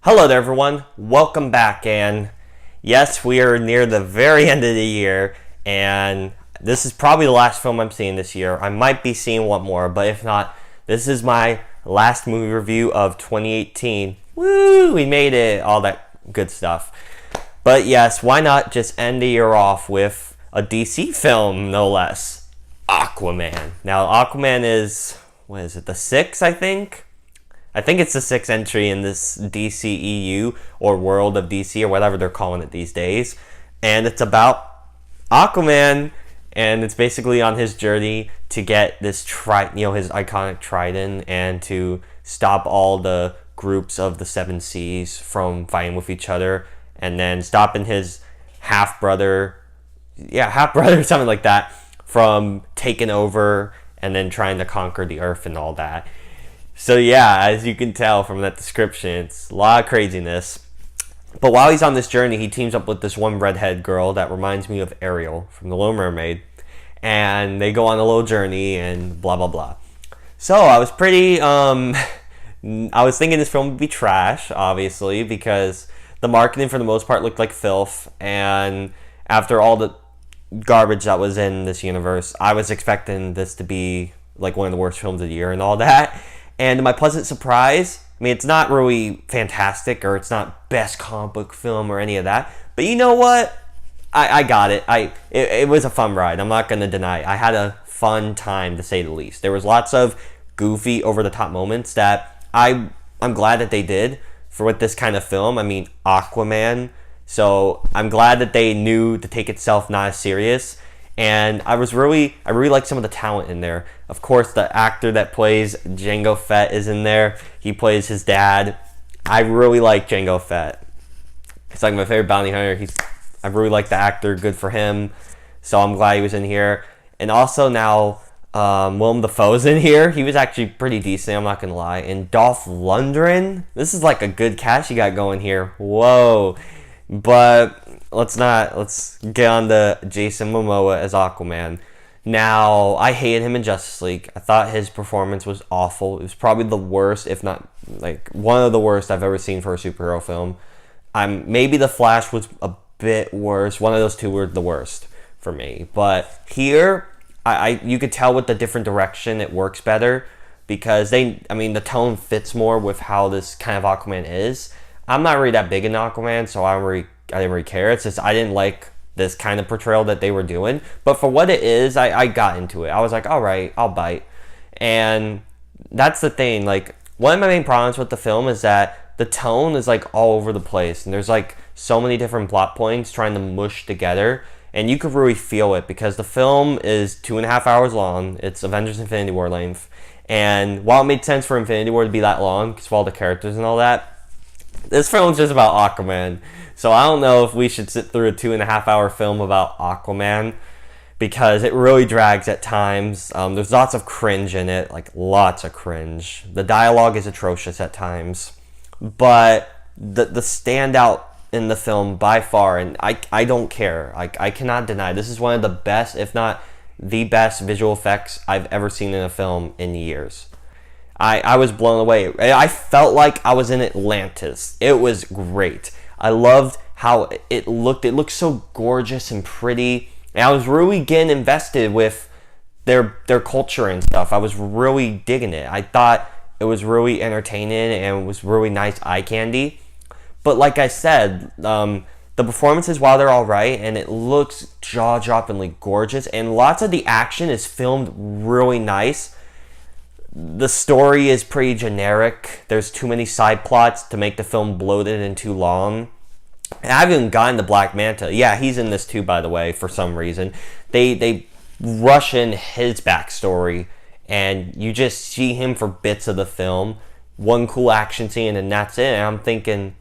Hello there everyone, welcome back, and yes, we are near the very end of the year, and this is probably the last film I'm seeing this year. I might be seeing one more, but if not, this is my last movie review of 2018. Woo, we made it, all that good stuff. But yes, why not just end the year off with a DC film, no less. Aquaman. Now, Aquaman is, what is it, the 6th, I think? I think it's the 6th entry in this DCEU, or World of DC, or whatever they're calling it these days. And it's about Aquaman, and it's basically on his journey to get this his iconic trident, and to stop all the groups of the Seven Seas from fighting with each other, and then stopping his half-brother, something like that, from taking over and then trying to conquer the earth and all that. So yeah, as you can tell from that description, it's a lot of craziness. But while he's on this journey, he teams up with this one redhead girl that reminds me of Ariel from The Little Mermaid. And they go on a little journey and blah, blah, blah. So I was I was thinking this film would be trash, obviously, because the marketing for the most part looked like filth. And after all the garbage that was in this universe, I was expecting this to be like one of the worst films of the year and all that. And to my pleasant surprise, I mean, it's not really fantastic, or it's not best comic book film or any of that. But you know what? I got it. It was a fun ride. I'm not going to deny it. I had a fun time, to say the least. There was lots of goofy, over-the-top moments that I'm glad that they did for with this kind of film. I mean, Aquaman. So I'm glad that they knew to take itself not as serious. And I really like some of the talent in there. Of course, the actor that plays Jango Fett is in there. He plays his dad. I really like Jango Fett. He's like my favorite bounty hunter. I really like the actor. Good for him. So I'm glad he was in here. And also now, Willem Dafoe's in here. He was actually pretty decent, I'm not gonna lie. And Dolph Lundgren. This is like a good cast you got going here. Whoa. But let's get on to Jason Momoa as Aquaman. Now, I hated him in Justice League. I thought his performance was awful. It was probably the worst, if not like one of the worst I've ever seen for a superhero film. Maybe The Flash was a bit worse. One of those two were the worst for me. But here, you could tell with the different direction it works better, because the tone fits more with how this kind of Aquaman is. I'm not really that big in Aquaman, so I didn't really care. It's just I didn't like this kind of portrayal that they were doing. But for what it is, I got into it. I was like, all right, I'll bite. And that's the thing. Like, one of my main problems with the film is that the tone is like all over the place. And there's like so many different plot points trying to mush together. And you could really feel it, because the film is 2.5 hours long. It's Avengers Infinity War length. And while it made sense for Infinity War to be that long, because of all the characters and all that, this film's just about Aquaman. So I don't know if we should sit through a 2.5 hour film about Aquaman, because it really drags at times. There's lots of cringe in it, like lots of cringe. The dialogue is atrocious at times. But the standout in the film by far, and I don't care, I cannot deny, this is one of the best, if not the best visual effects I've ever seen in a film in years. I was blown away. I felt like I was in Atlantis. It was great. I loved how it looked. It looked so gorgeous and pretty. And I was really getting invested with their culture and stuff. I was really digging it. I thought it was really entertaining and it was really nice eye candy. But like I said, the performances, while they're all right, and it looks jaw-droppingly gorgeous, and lots of the action is filmed really nice, the story is pretty generic. There's too many side plots to make the film bloated and too long. And I haven't even gotten to Black Manta. Yeah, he's in this too, by the way, for some reason. They rush in his backstory, and you just see him for bits of the film. One cool action scene, and that's it. And I'm thinking,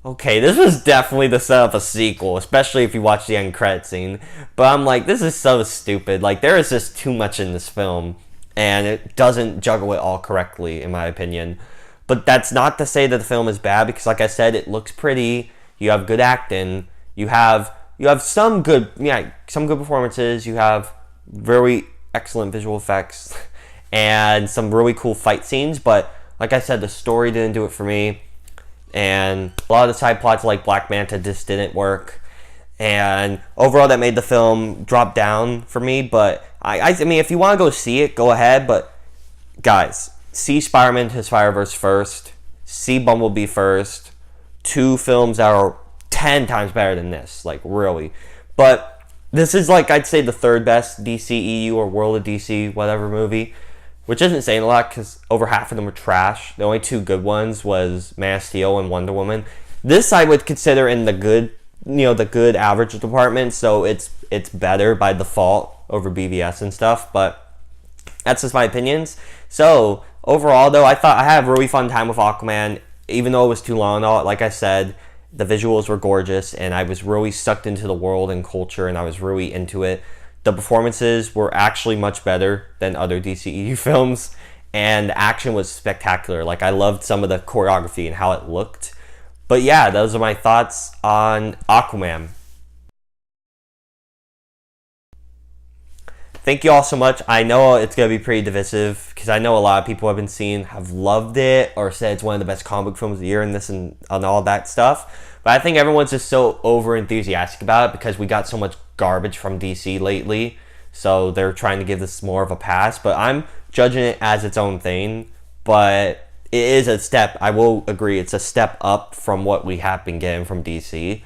okay, this was definitely the setup of a sequel, especially if you watch the end credit scene. But I'm like, this is so stupid. Like, there is just too much in this film, and it doesn't juggle it all correctly, in my opinion. But that's not to say that the film is bad, because like I said, it looks pretty. You have good acting. You have some good performances. You have very excellent visual effects and some really cool fight scenes. But like I said, the story didn't do it for me. and a lot of the side plots like Black Manta just didn't work. And overall, that made the film drop down for me. But I mean, if you want to go see it, go ahead. But guys, see Spider-Man Into the Spider-Verse first. See Bumblebee first. Two films that are 10 times better than this, like really. But this is like, I'd say, the third best DCEU or World of DC whatever movie, which isn't saying a lot because over half of them were trash. The only two good ones was Man of Steel and Wonder Woman. This I would consider in the good, the good average department, so it's better by default over BVS and stuff, but that's just my opinions. So overall though, I thought I had a really fun time with Aquaman, even though it was too long and all. Like I said, the visuals were gorgeous and I was really sucked into the world and culture and I was really into it. The performances were actually much better than other DCEU films, and the action was spectacular. Like, I loved some of the choreography and how it looked. But yeah, those are my thoughts on Aquaman. Thank you all so much. I know it's going to be pretty divisive because I know a lot of people have loved it or said it's one of the best comic book films of the year and this and all that stuff. But I think everyone's just so over enthusiastic about it because we got so much garbage from DC lately. So they're trying to give this more of a pass. But I'm judging it as its own thing. But it is a step, I will agree, it's a step up from what we have been getting from DC.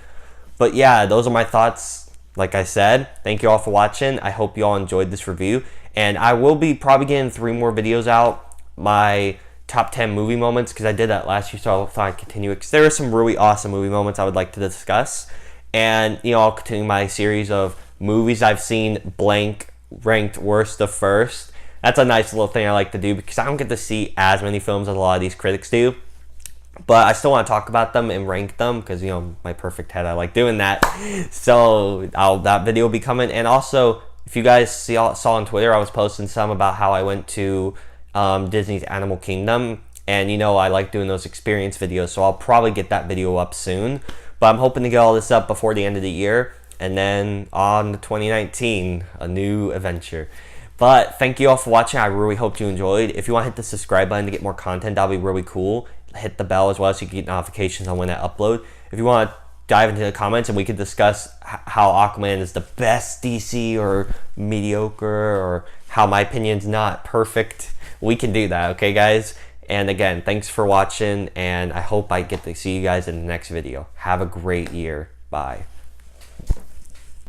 But yeah, those are my thoughts. Like I said, thank you all for watching. I hope you all enjoyed this review. And I will be probably getting 3 more videos out. My top 10 movie moments, because I did that last year, so I thought I'd continue it. Because there are some really awesome movie moments I would like to discuss. And, I'll continue my series of movies I've seen blank ranked worst of first. That's a nice little thing I like to do because I don't get to see as many films as a lot of these critics do. But I still want to talk about them and rank them because, my perfect head, I like doing that. So that video will be coming. And also, if you guys saw on Twitter, I was posting some about how I went to Disney's Animal Kingdom. And, I like doing those experience videos. So I'll probably get that video up soon. But I'm hoping to get all this up before the end of the year. And then on to 2019, a new adventure. But thank you all for watching. I really hope you enjoyed. If you want to hit the subscribe button to get more content, that'll be really cool. Hit the bell as well so you can get notifications on when I upload. If you want to dive into the comments and we could discuss how Aquaman is the best DC or mediocre, or how my opinion's not perfect, we can do that, okay guys? And again, thanks for watching, and I hope I get to see you guys in the next video. Have a great year. Bye.